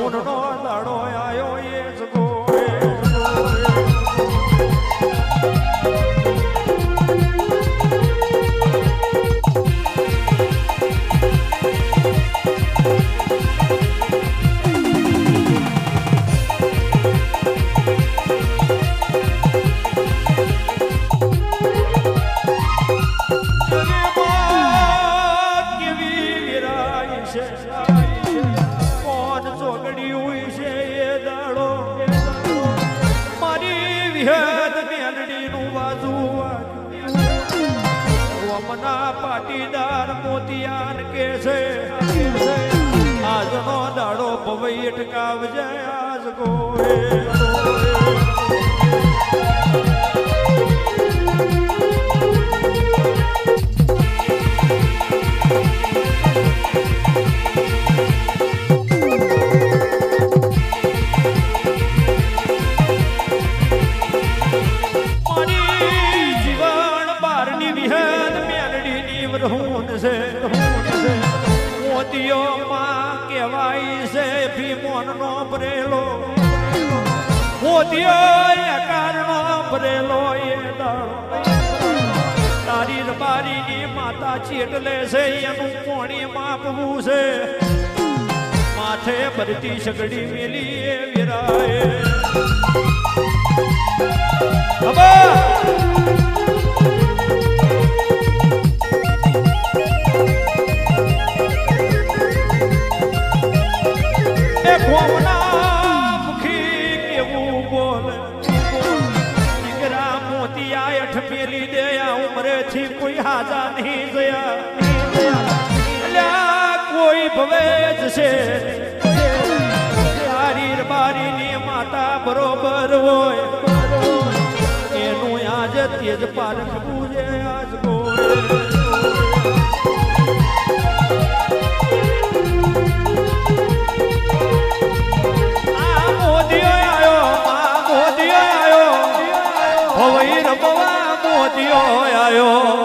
રહુન નો દાડો આયો એ જગો પાટીદાર મોતિયાન કે છે આજનો દાડો પવઈ અટકાવજે આજ ગોએ મોતીઓ માં કહેવાય છે ભીમોન નો ભરેલો મોતીઓ એકાર નો ભરેલો એ દાડો તારી રબારી ની માતા ચેટલે છે એનું પોણી માપવું છે માથે ભરતી સગડી મેલી એ વિરાય કોઈ હાજા નહીં જયા કોઈ ભવે જશે તારી બારી ની માતા બરોબર હોય એનું આજ તેજ પારખ પૂજે આજ મોદીઓ આવ્યો ભવઈ રમવા મોદીઓ આવ્યો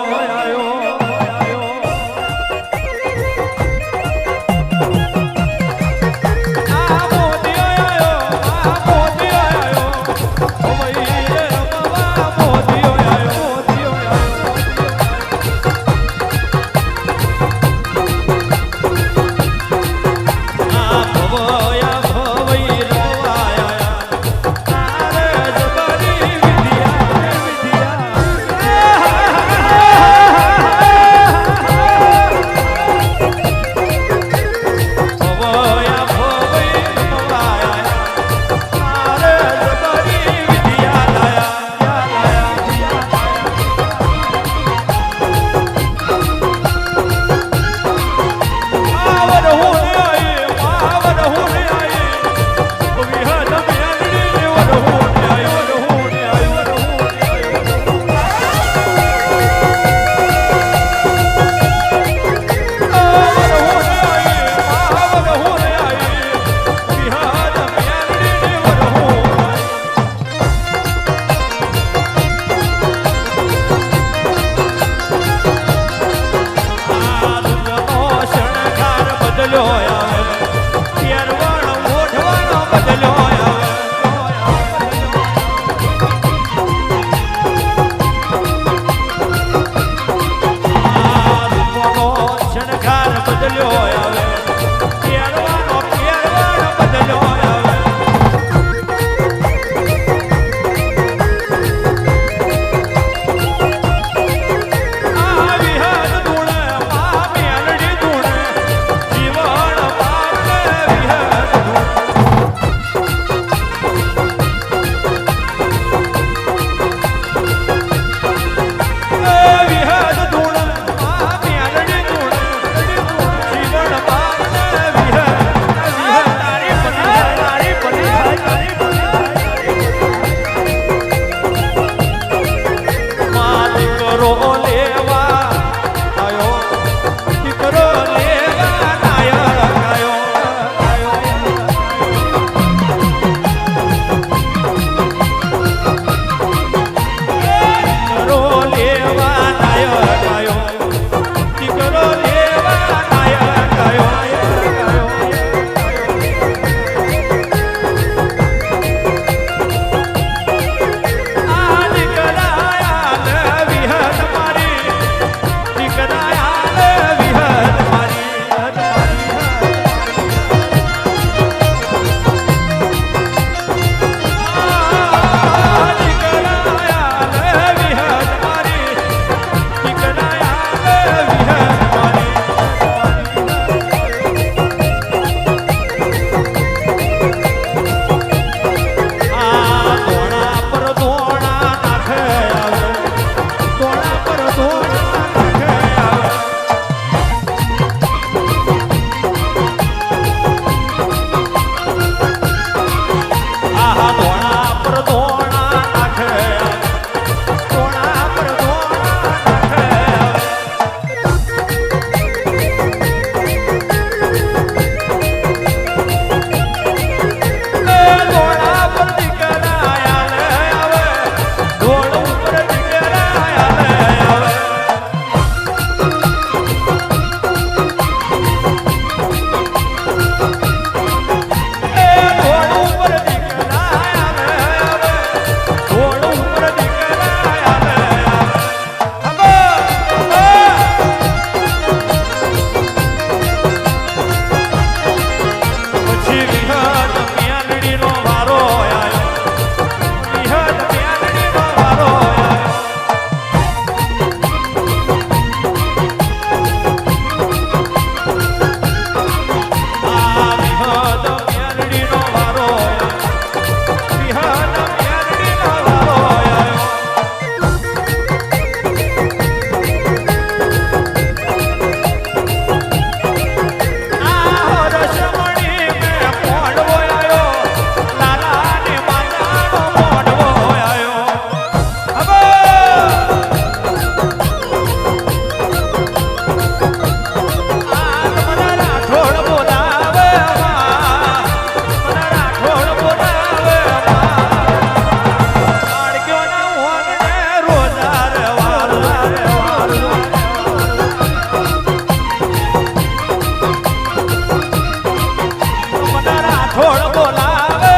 બોલાવે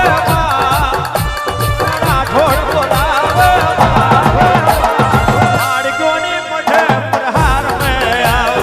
રાઠોડ બોલાવે આડકોની મઠે પ્રહાર મે આવ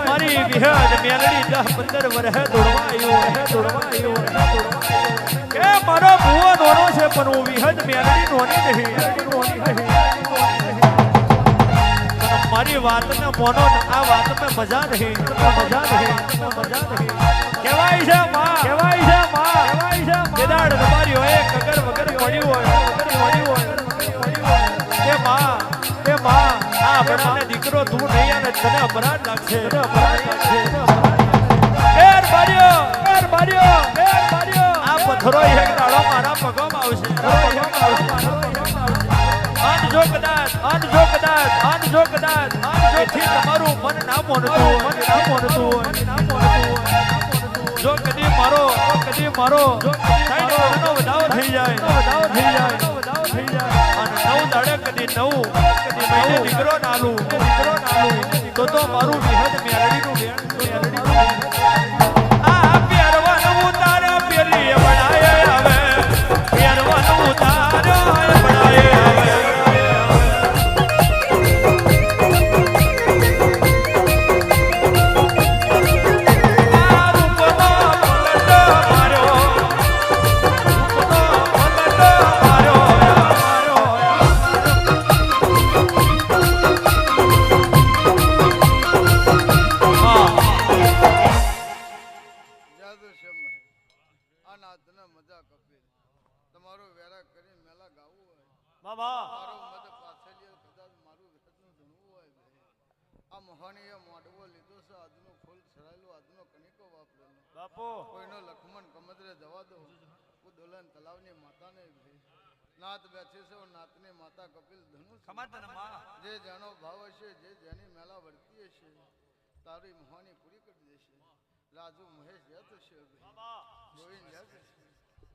મારી વિહદ મેલડી 10-15 વર્ષે દોડવાયો કે મારો ભૂવો નોનો છે પણ હું વિહદ મેલડી નોની નહીં મારી વાતને મોનો આ વાતમાં મજા નહીં કહેવાય છે માં કેદાડ તમારી હોય કગર વગર પડ્યું હોય કે માં આ બધાને દીકરો તું નહીં અને તને અપરાધ લાગશે કેર બાર્યો આ પથ્થરો એક દાડો મારા પગમાં આવશે અનજો કદાચ એથી તમારું મન ના મોનતું જો કદી મારો વધાવો થઈ જાય અને 9 દાડે કદી મહિને દીકરો નાલું તો મારું વિહદ મેરડીનું આ પહેરવાનું તારે પેલી બનાય આવે પહેરવાનું તારે બનાય આવે કોઈનો લખમણ કમદરે જવા દો દોલન તલાવની માતાને નાત બેઠે છે નાતની માતા કપિલ ધનુષ જે જેનો ભાવ હશે જે જેની મેલા વર્તી હશે તારી મોહાની પૂરી કરી દેશે રાજુ મહેશ જત છે ગોવિંદ જત છે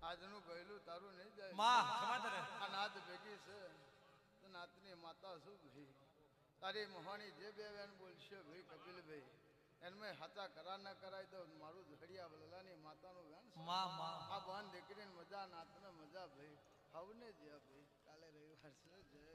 આજનું ગયેલું તારું નહીં જાય આ નાત ભેગી છે તો નાતની માતા શું ભાઈ તારી મોહાની જે બે બેન બોલશે ભાઈ કપિલભાઈ એનમે હાચા કરા ન કરાય તો મારું ઝડિયા વલલાની માતાનું વેણ આ બહન દીકરીને મજા નાતને મજા ભાઈ હવને જે ભાઈ કાલે રવિવાર છે જય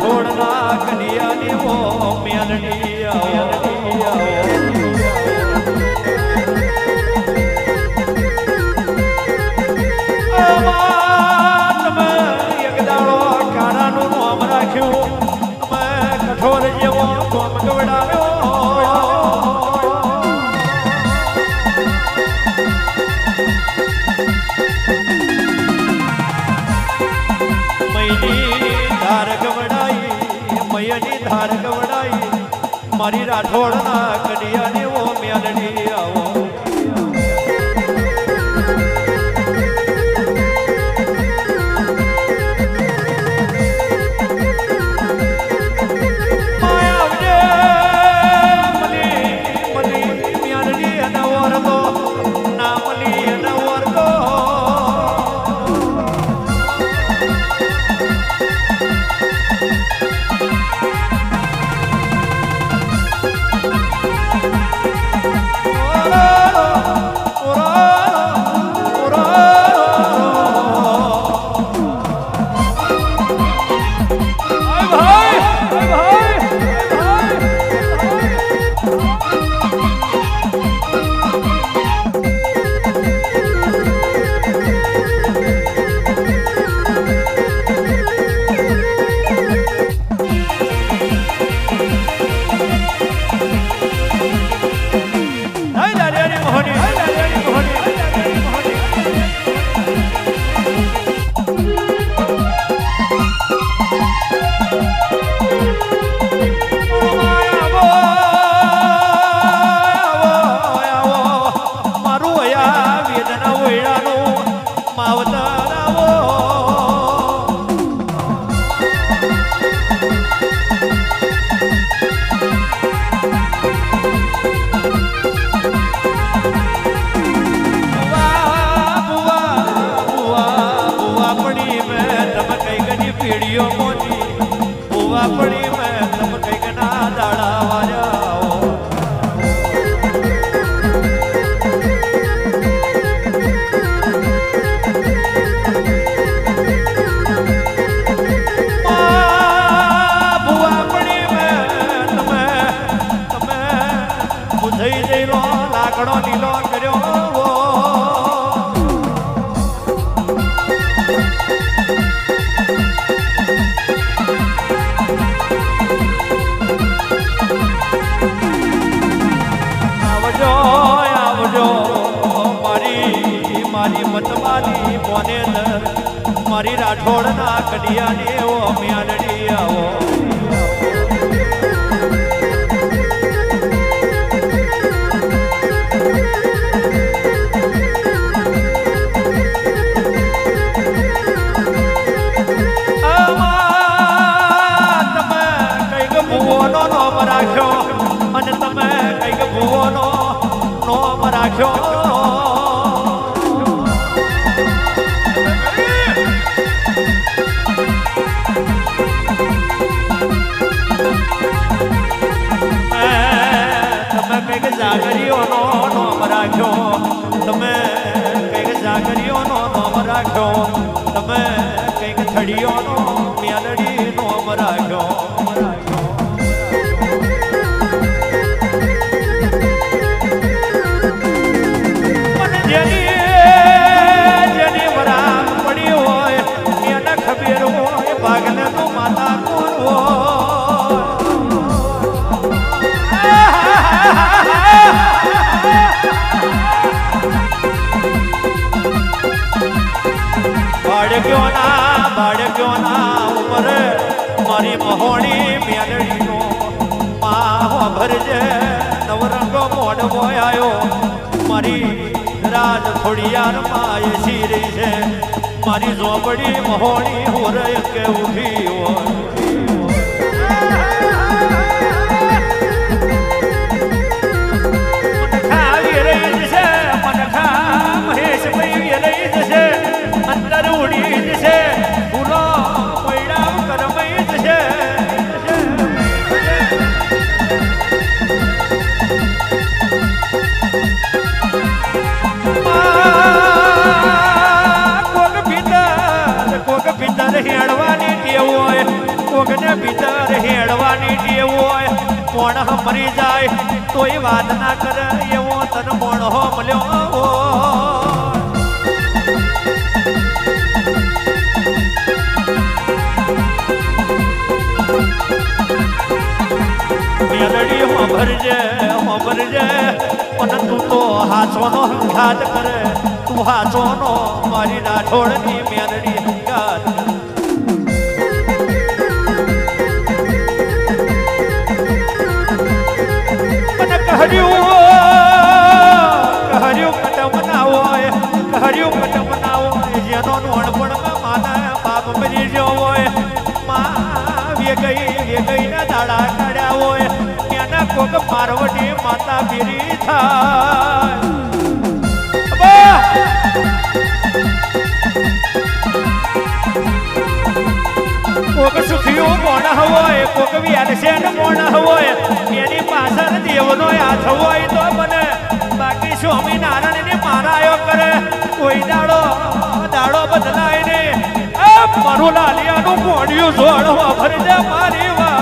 રાઠોડના કડિયાની ઓ મેલડી તમે એક દાડો કાળાનું નામ રાખ્યું તમે કઠોર જેવો કોમ ગવડાવ્યો મયની ધાર ગવડાઈ મારી રાઠોડના કડિયાની ઓ મેલડી આવો પડી મેં તમ કઈક ના દાડા વાર્યા ભુવા પડી મેં તમે બુધાઈ જઈલો લાકડો નીલો કર્યો મતમાલી મોને મારી રાઠોડના કડિયાની ઓ મ્યાલડી આવો તમે કઈક ભુવોનો નોમ રાખ્યો અને તમે કઈક ભુવોનો નોમ રાખ્યો જાગરીઓનો નોમ રાખ્યો તમે કઈક જાગરીઓનો નોમ રાખ્યો તમે કઈક થડીઓનો મેલડી નોમ રાખ્યો જેની વરામ પડી હોય એને ખબીર હોય ભાગને તો માતા કોણ હોય બાળક્યોના ઉપર મારી મહોણી મેલડીનો માહો ભરજે નવરંગો મોઢવો આવ્યો મારી રાજ થોડિયાર માય શીરી છે મારી ઝોપડી મહોણી હોરય કે ઉભી હોય મોણ મરી જાય તોય વાત ના કરે એવો તન મોણો મળ્યો મેલડી હોભરજે પણ તું તો હાચવાનો હંગાત કરે તું હાચવાનો મારી રાઠોડની મેલડી હંગાત મને કહર્યું કટમના હોય જેનો નોણપણમાં માના બાપ મરી ગયો હોય વેગઈ ના દાડા કાઢ્યા હોય એના કોક પાર્વતી માતા પીરી થાય કોક સુખિયું મોણ હોય કોક વ્યાલસેન મોણ હોય એની પાછળ દેવનો હાથ હોય તો મને બાકી સ્વામિનારાયણ ને મારાયો કરે કોઈ દાડો બદલાય ને મારું લાલિયાનું મોઢિયું જોડવા ભરજે મારી વા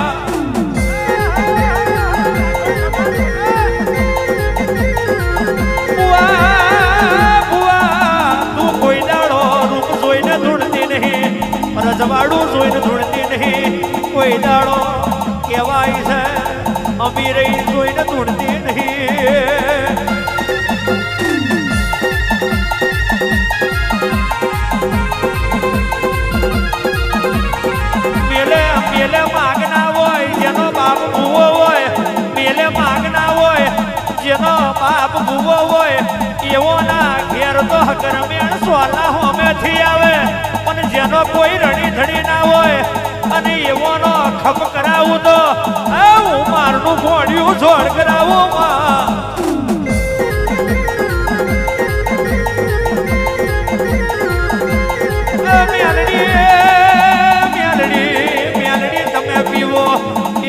તું કોઈ દાડો રૂપ જોઈને ધૂણતી નહીં રજવાડું જોઈને ધૂણતી નહીં કોઈ દાડો કહેવાય છે અમીરઈ જોઈને ધૂણતી નહીં મેલે માગના હોય જેનો બાપ ભૂવો હોય મેલે માગના હોય જેનો બાપ ભૂવો હોય એવો ના ઘેર તો કરમેણ સોલા હોમેથી આવે પણ જેનો કોઈ રડી ધડી ના હોય અને એવોનો ખપ કરાવું તો હું મારનું ઘોડ્યું જોડ કરાવું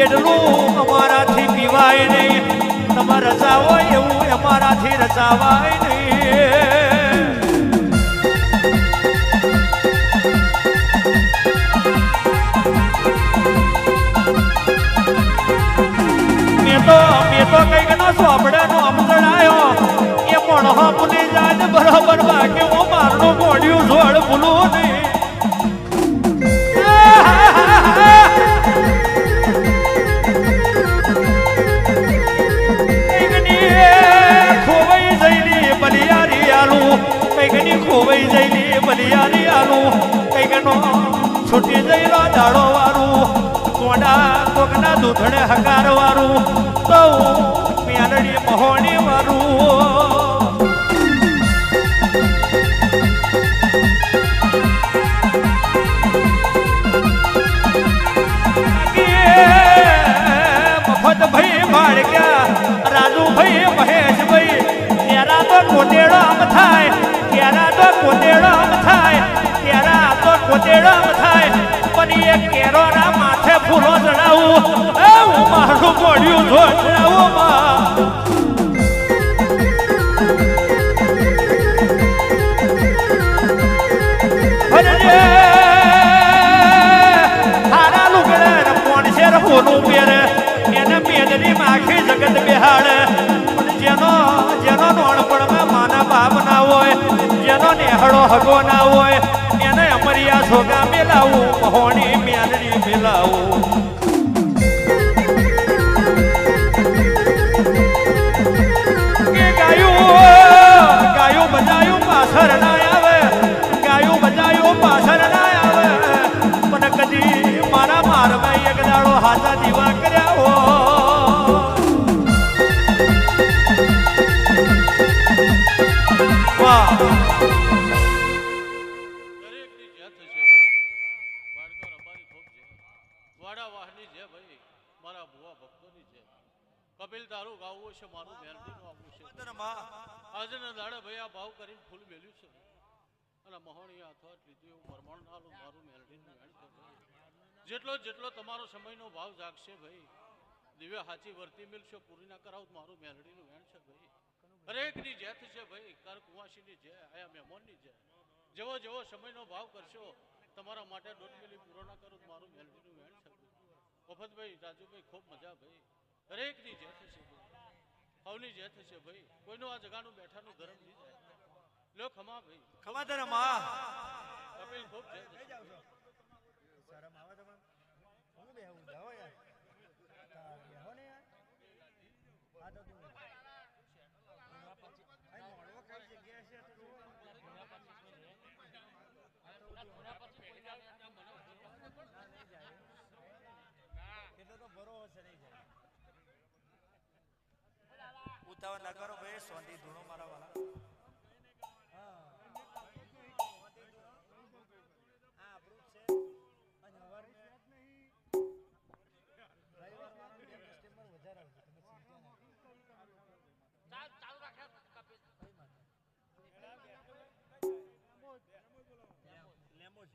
એટલું અમારાથી પીવાય નહીં તમારે રચાવો એવું અમારાથી રચાવાય નહીં મેં તો કઈક નો સોપડે નો અમદડાયો એ પણ હમની જાય બરોબર બાકી હું મારનું મોઢ્યું જોડ ભૂલું નહીં ખોવાઈ જઈલી બલિયારી આલું કઈકનો છૂટી જઈલો દાડો વાળું કોડા કોકના દૂધડે હકાર વાળું તો મેલડી મહોણી વાળું મફત ભાઈ માળક્યા રાજુ ભાઈ મહેશભાઈ એરા તો કોટેડો આમ થાય કેરા તો કોટેડો આમ થાય કેરા તો કોટેડો આમ થાય પણ એ કેરોના માથે ફૂલો ચડાવું હું મારું મોઢિયું જો ચડાવું હારા લુગડે કોણ છે રહોનું પહેરે એને મેદની માખી જગત બેહાડે જેનો નોણપણમાં માના બાપ ના હોય જેનો નેહળો હગો ના હોય એને અમરિયા સોગા મેલાવું મહોણી મેલડી મેલાવું ગાયું બજાયું પાછળ ના આવે ગાયું બજાયું પાછળ ના આવે પણ કદી મારા મારમાં એક દાડો હાથા દીવા કર્યા હો કપિલ તારું ગાવું છે મારું મેલડીનું આવવું છે આજના દાડે ભાઈ આ ભાવ કરીને ફૂલ મેલ્યું છે અને મહોણી હાથવાટ લીધું એવું પરમાણ નાલું મારું મેલડીનું વેણ છે જેટલો તમારો સમયનો ભાવ જાગશે ભાઈ દિવ્ય હાચી વર્તી મિલશો પૂરી ના કરાવું મારું મેલડીનું વેણ છે ભાઈ હરેકની જેથ છે ભાઈ કર કુવાસીની જય આયા મહેમાનની જય જેવો સમયનો ભાવ કરશો તમારા માટે દોઢ મિલી પૂરો ના કરું મારું મેલડીનું વેણ છે મફતભાઈ રાજુભાઈ ખૂબ મજા ભાઈ દરેકની જે થશે હવની જે થશે ભાઈ કોઈનું આ જગાનું બેઠાનું ધર્મ નહીં જાય લો ખમા ભાઈ ખમા તારા માં કપિલ ખૂબ જય થશે. શરમ આવે તમને હું બેહું જાઓ યાર બેહો ને યાર આ તો તું આ મોડવો કઈ જગ્યાએ છે તો જુઓ. એટલો તો ભરોસો નહીં જાય. ઉતાવળ ના કરો ભાઈ સોંધી ધૂણો મારા વાલા હા આ આપણું જ છે અને હવાર રવિવાર વાળા કસ્ટમર વધારે આવશે તમે ચિંતા ના કરો. ચાલુ રાખે કપિલ કઈ માતા લેમો જ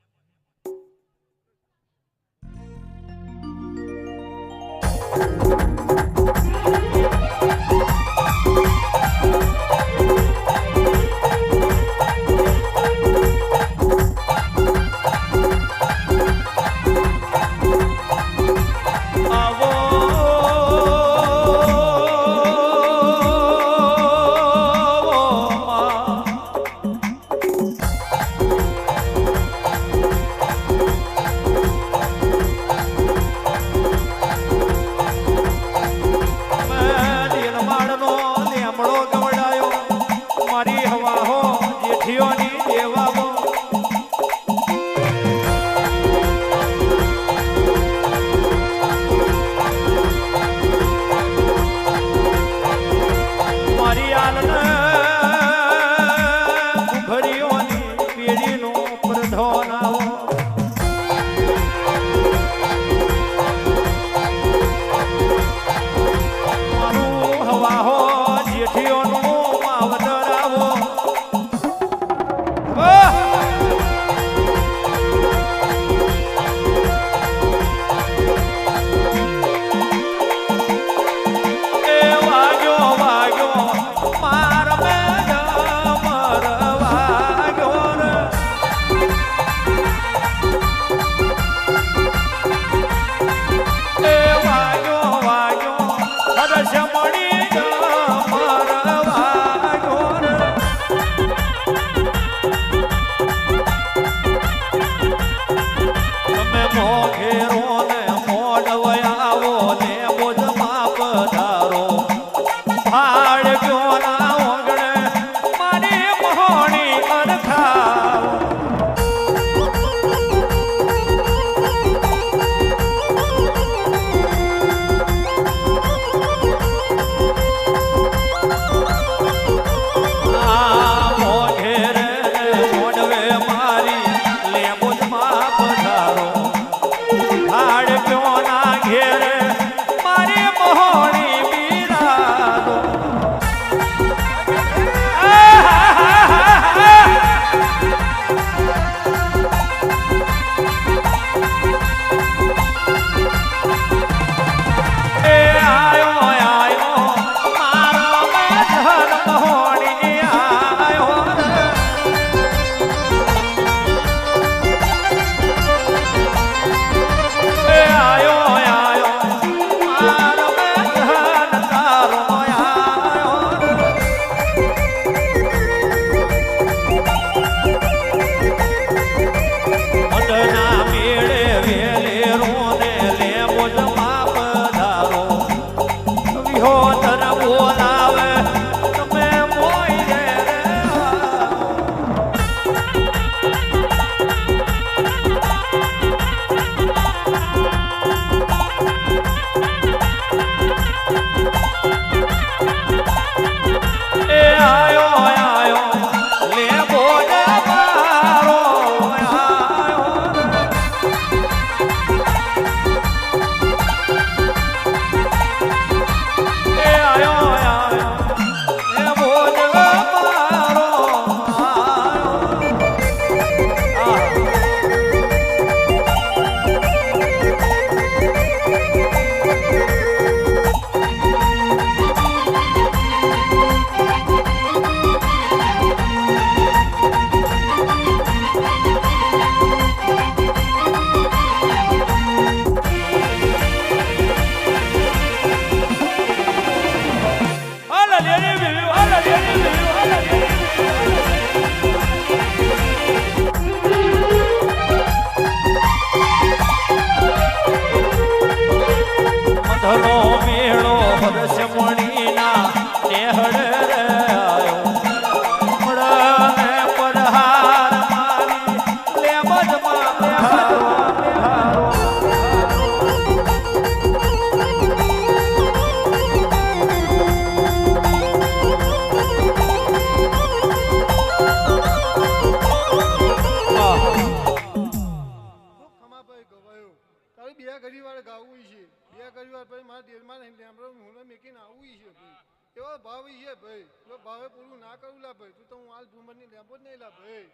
વાળે ગાવું છે 2 કડી વાર ભાઈ મારા દેરમાં લેમડો હું મેકીને આવવું છે ભાઈ એવો ભાવ છે ભાઈ જો ભાવે પૂરું ના કરું લા ભાઈ તું તો હું હાલ ભૂમરની લેમ્બો જ નહીં લા ભાઈ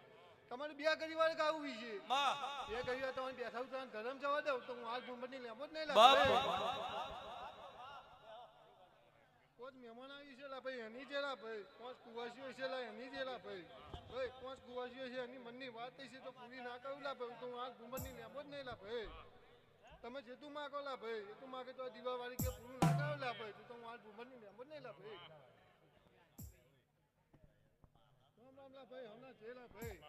તમારે 2 કડી વાર ગાવું છે 2 કડી વાર તમારે બેઠા ઉતાર ગરમ જવા દઉં તો હું હાલ ભૂમરની લેમ્બો જ નહીં લા ભાઈ કોચ મહેમાન આવી છે લા ભાઈ એની છે લા ભાઈ કોચ કુવાસીઓ છે લા એની છે લા ભાઈ ભાઈ કોચ કુવાસીઓ છે એની મનની વાત છે તો પૂરી ના કરું લા ભાઈ તો હું હાલ ભૂમરની લેમ્બો જ નહીં લા ભાઈ તમે જેતું માગો લા ભાઈ એતું માગે તો દીવાવાળી કે પૂરું ના કરો લા ભાઈ તો હું હાલ ભૂમરની લેમ્બો જ નહીં લા ભાઈ રામ રામ લા ભાઈ હમણાં જે લા ભાઈ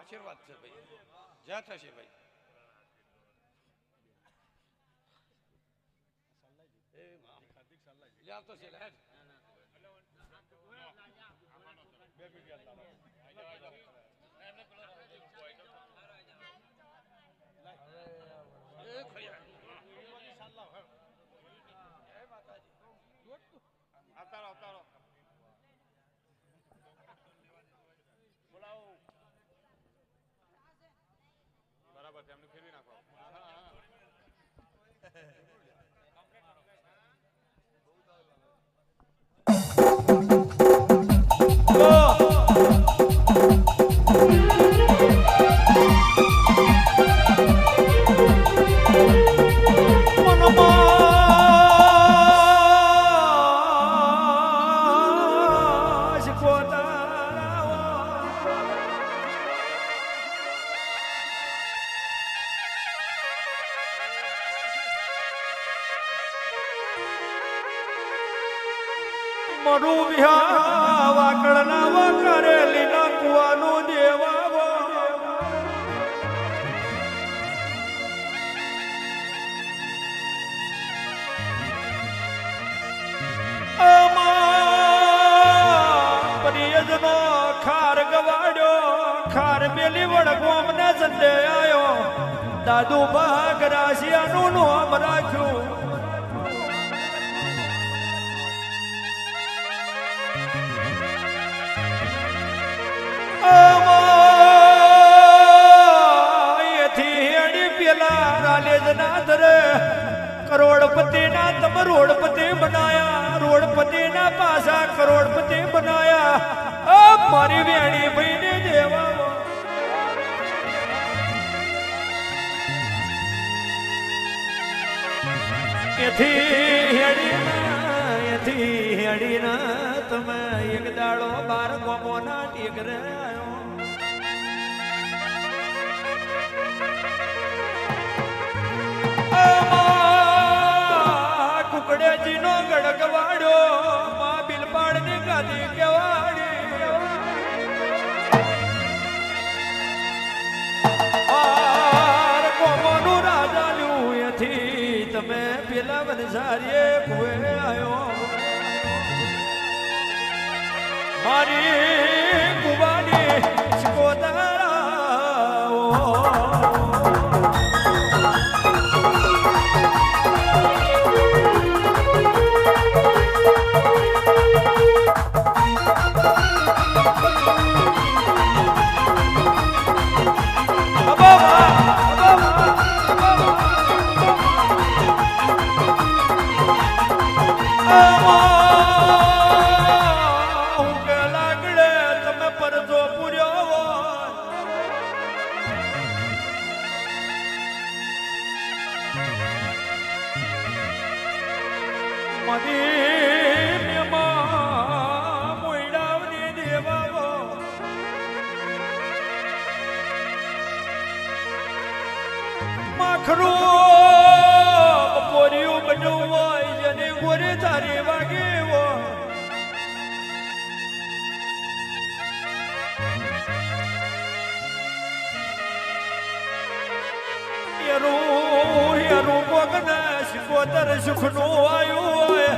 આશીર્વાદ છે ભાઈ જ્યાં થશે ભાઈ જ્યાં તો છે આવતારો આવતારો બોલાવો બરાબર છે એમને ફેરવી નાખો મોઢું વિહા વાકડના વાકરે લીલા કુવાનું દેવાવો પ્રિયજનો ખાર ગવાડ્યો ખાર મેલી વડગોમ ને સંડે આયો દાદુ ભાગ રાશિયાનું નામ રાખ્યું करोड़पति ना तम रोड़पति बनाया रोड़पति ना पासा करोड़पति बनाया अब मारी वेणी बहने देवा हेड़ी અહીંથી અડીને તમે એક દાડો બાર ગોમોના ટીકરે આવ્યો. કુકડેજી નો ગડગવાડ્યો માં બિલપાડ ની ગાદી કેવાડી. ગોમોનું રાજા લ્યું એથી તમે પેલા વનસારીએ કુએ આવ્યો. મારી કુવાની શિકોતરા પોર્યું બન્યું હોય જેની ગોરી તારી વાગી હોય. એરું કોક ને શિકોતર સુખ નું આવ્યું હોય.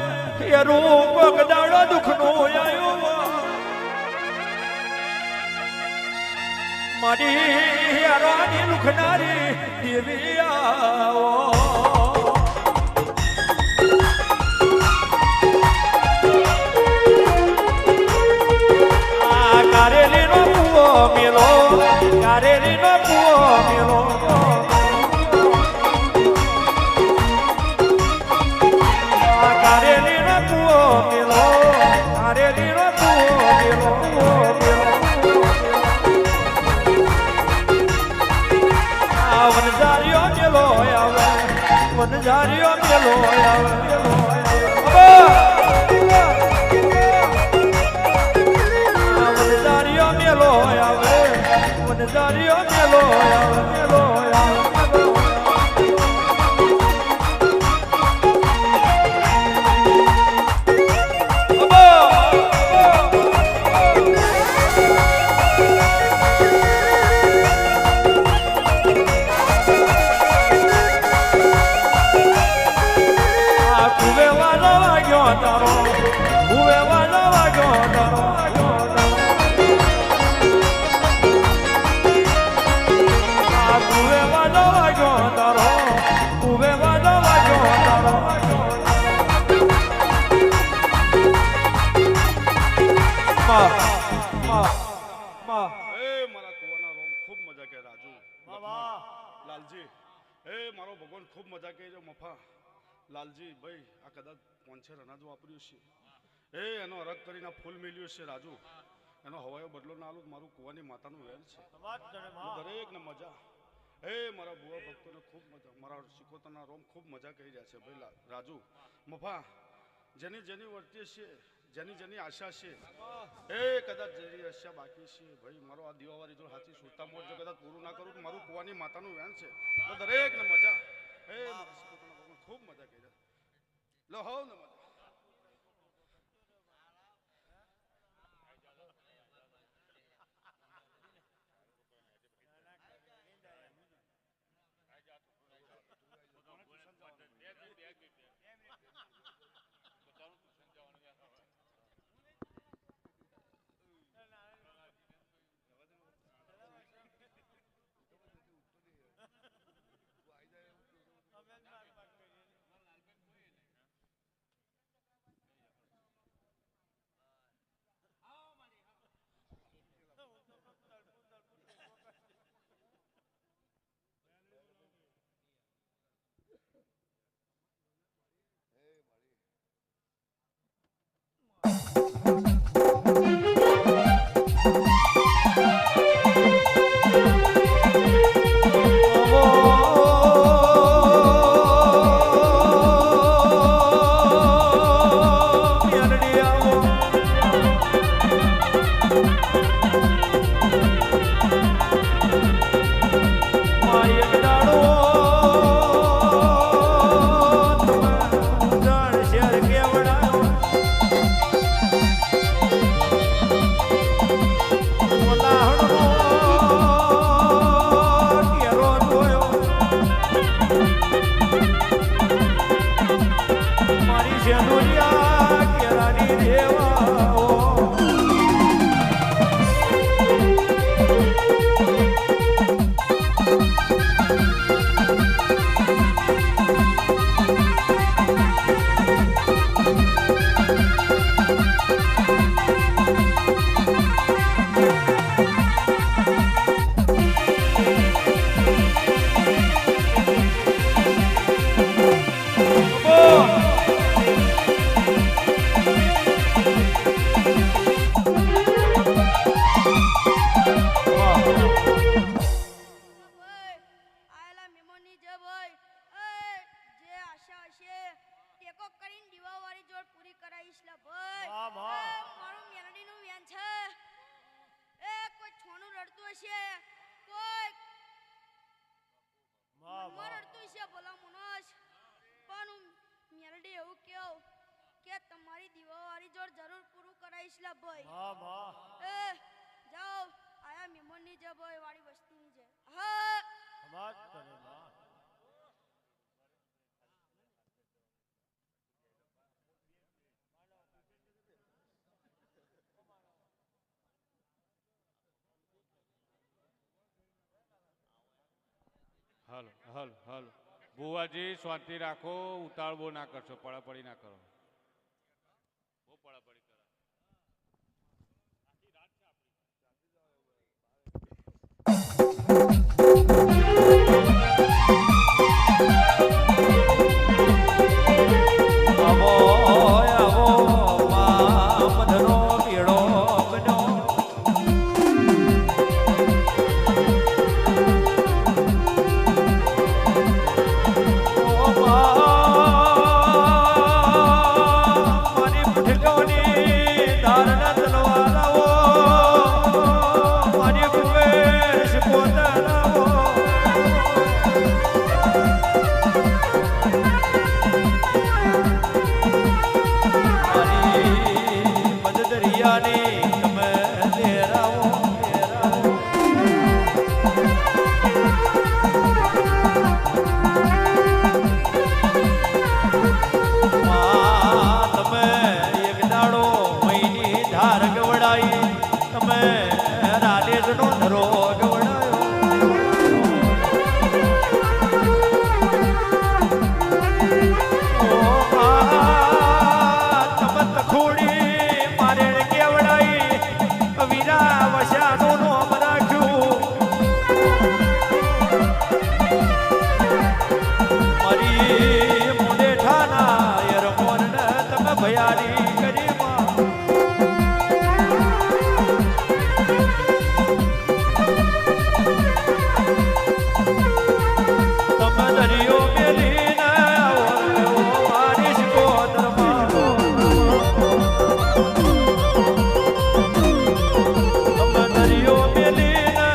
એરું કોક દાડો દુઃખ નું આવ્યું હોય. મારી હેરાની લુખનારી દેવી આવો. કારેલી નો કુવો મેલો, કારેલી નો કુવો મેલો. કારેલી નો કુવો મેલો, કારેલી નો કુવો મેલો. વનજારીઓ મેલો આવે, વનજારીઓ મેલો આવે. વનજારીઓ મેલો આવે, વનજારીઓ મેલો આવે, મેલો આવે. લાલજી ભાઈ આ કદાચ પોંછેર અનાજ વાપર્યું છે એનો અરગ કરીને ફૂલ મેલ્યું છે રાજુ. એનો હવાયો બદલો ના આલું મારું કુવાની માતાનું વેર છે. દરેક ને મજા. મારા બુવા ભક્તોને ખૂબ મજા, મારા શિકોતરના રોમ ખૂબ મજા કરી રહ્યા છે ભાઈ રાજુ. મફા જેની જેની વર્તી છે, જેની જેની આશા છે કદાચ જેની આશા બાકી છે ભાઈ મારો આ દીવાવાળી જો હાથી સુરતા મોર જો કદાચ પૂરું ના કરું તો મારું કુવાની માતાનું વેન છે. દરેક ને મજા. ખૂબ મજા કરી લો હોવ ને મજા. મારી શેનુરિયા કેરાની દેવાઓ આયેલા મહેમાનની જે ભાઈ જે આશા હશે ટેકો કરીને દીવાવાળી જોડ પૂરી કરાવીશ લે ભાઈ મારું મેલડીનું વેન છે કોઈ છોનું રડતું હશે કોઈ મનમાં રડતું હશે ભલા મનોજ પણ હું મેલડી એવું કહું કે તમારી દીવાવાળી જોડ જરૂર પૂરું કરાવીશ લે ભાઈ જાઓ આયા મહેમાનની જે ભાઈ વાળી વસ્તીની જે હા હાલો હાલો હાલો બુવાજી શાંતિ રાખો ઉતાળવો ના કરશો પડાપડી ના કરો બહુ પડાપડી કરો આવો આવો મામદનો પીળો બનો મારી પુઠકોની ધારના તલવારાઓ મારી કુવેર પોતાનાઓ મદદરિયાની તમે લેરાવો લેરાવો તમે એક દાડો મહીની ધાર ગવડાઈ તમે રાડેજનો ધરો ગવડાયો તમે તખોડી મારે કેવડાઈ વીરા વસ્યાનું નોમ રાખ્યું મારી મુંડેઠાના યરમોરને તમે ભયારી કરી તમે દરિયો મેલીને વારીશ ગોદરમાં તમે દરિયો મેલીને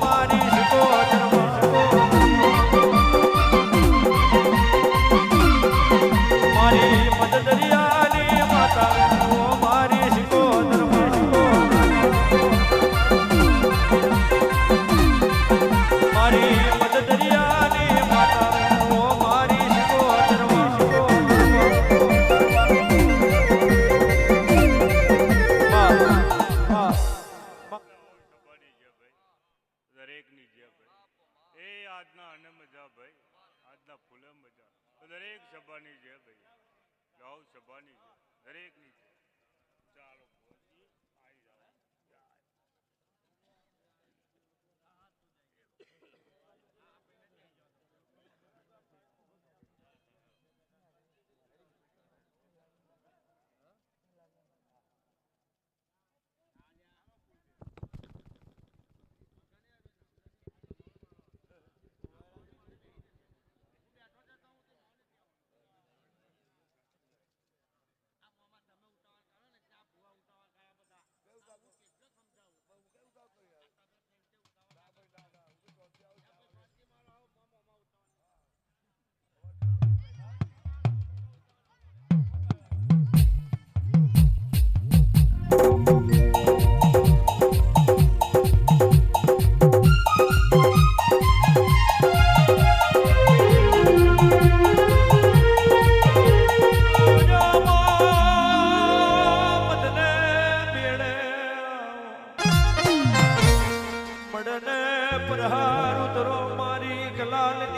વારીશ ગોદરમાં મારી મદદરિયાની માતા મારી શિકોદરમાં મારી મદદરિયાની માતા મારી શિકોદરમાં દરેકની જે ભાઈ એ આજના અન્ન મજા ભાઈ આજના ફૂલે મજા દરેક સભાની જે ભાઈ ગાઉ સભાની જે દરેકની છે ચાલો ભોજી આવી જાઓ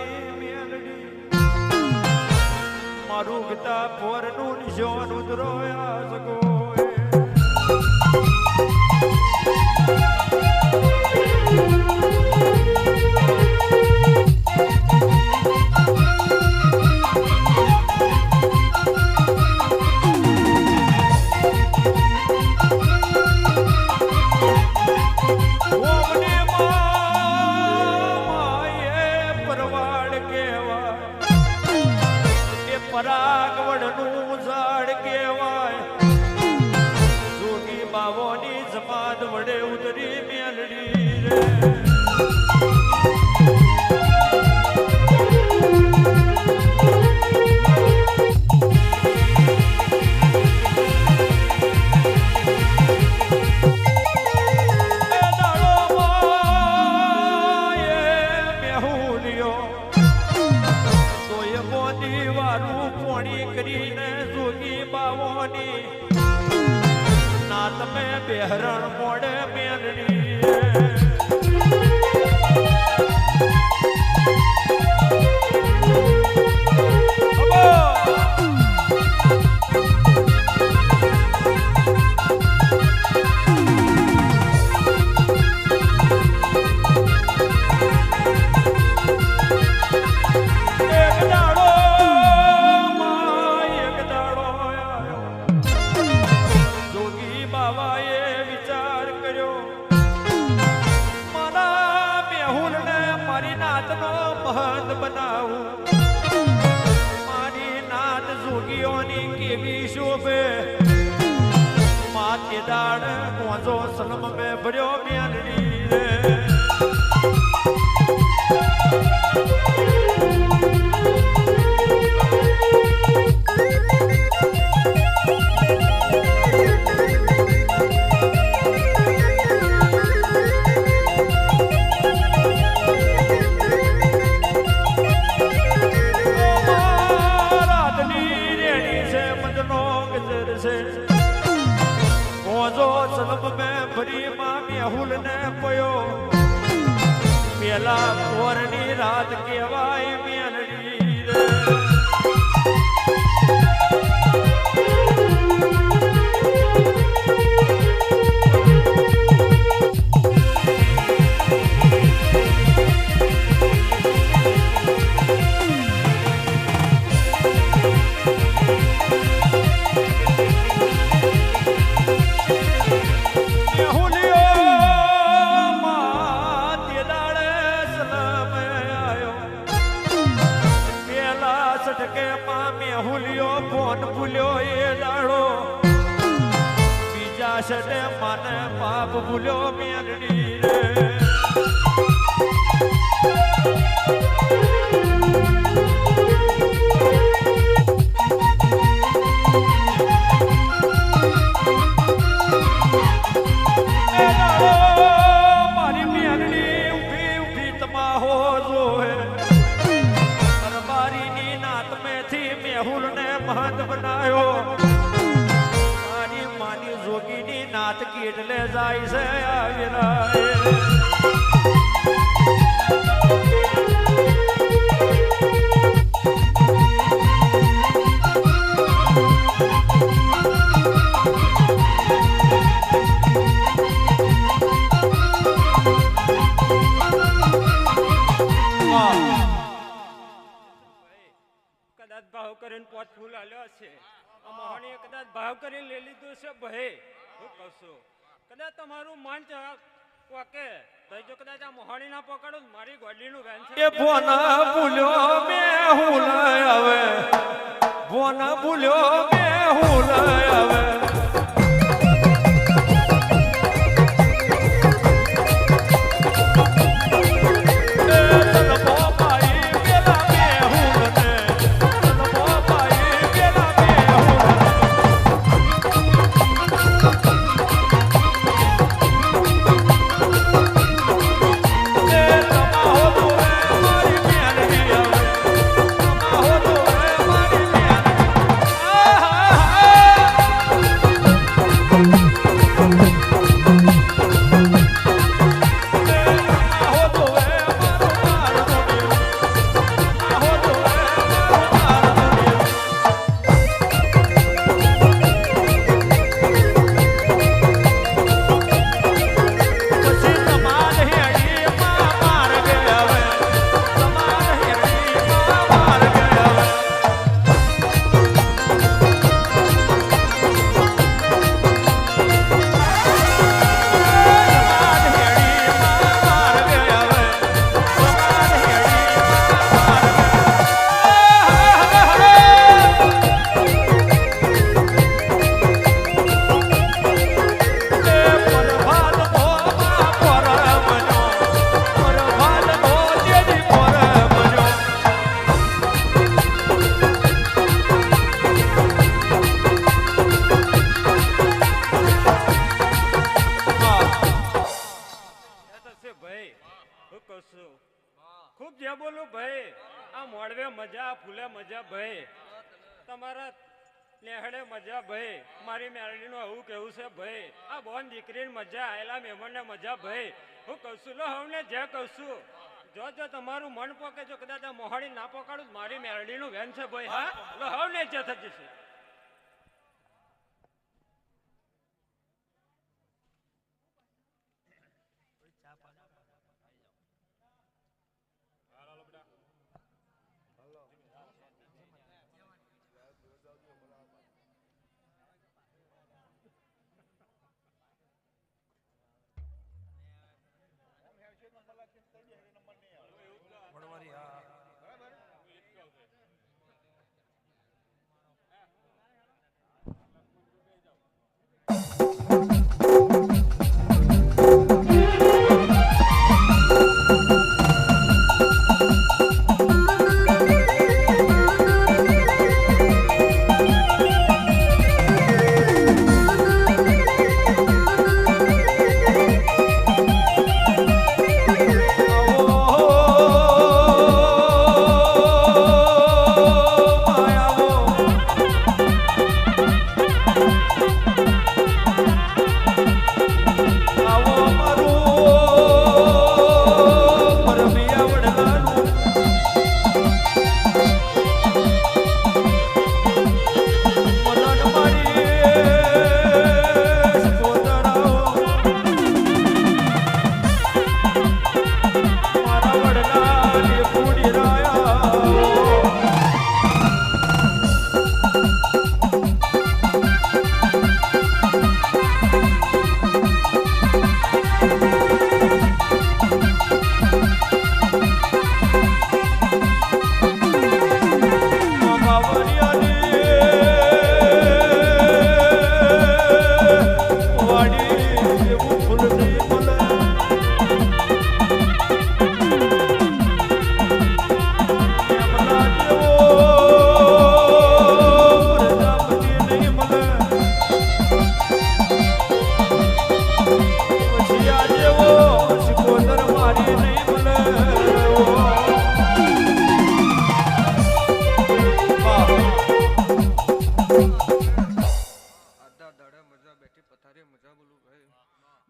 બાવાની મેલડી મારું ગીતા પોરનું નિશાન ઉતરોયા સગો પરાગવડનું ઝાડ કહેવાય જોગી બાવોની જમાત વડે ઉતરી મેલડી રે કરીને જોગી બાવોની ના તમે બેહરણ મોડે મેલડી કેવી શોભે માતે દાડ કોજો સલમ મે ભર્યો મેલડી રે પેલા પોરની રાત કેવાય મેલડી રે સડે માને પાપ ભૂલ્યો મેલડી રે મારી મેલડી ઉભી ઉભી તમાહો જોહે દરબારીની નાત મેથી મેહુલ ને મહંત બનાયો જોગીની નાત કેટલે જાય છે આવીરાય કદાચ ભાવ કરીને પોત ફૂલ આલ્યો છે મોહણીએ કદાચ ભાવ કરીને લઈ લીધું છે ભાઈ હું કહું છું કદાચ તમારું મન પોકે તો જો કદાચ આ મોહણી ના પકડો મારી ગોડલીનું વેન છે એ ભોના ભૂલ્યો મે હું લઈ આવે ભોના ભૂલ્યો મે હું લઈ આવે આ મોડવે મજા ફૂલે મજા ભાઈ તમારા નેહડે મજા ભાઈ મારી મેરડીનું આવું કેવું છે ભાઈ આ બોન દીકરીને મજા આયેલા મહેમાનને મજા ભાઈ હું કહું છું લો હવને જે કહું છું જો તમારું મન પોકે જો કદાચ આ મોહાડી ના પોકાડું મારી મેરડીનું વેન છે ભાઈ હા લો હવને જે થઈ જશે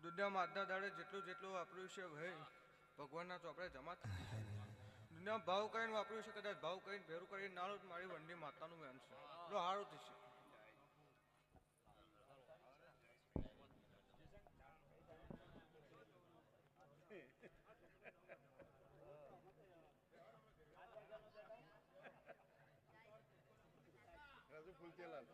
દુનિયામાં આજના દાડે જેટલું જેટલું વાપર્યું છે ભાઈ ભગવાનના ચોપડે જમા થઈ છે દુનિયામાં ભાવ કરીને વાપર્યું છે કદાચ ભાવ કરીને ભેરું કરીને નાળો મારી વંડી માતાનું વેન છે જો હારું થશે રાજુ ફૂલકેલાલ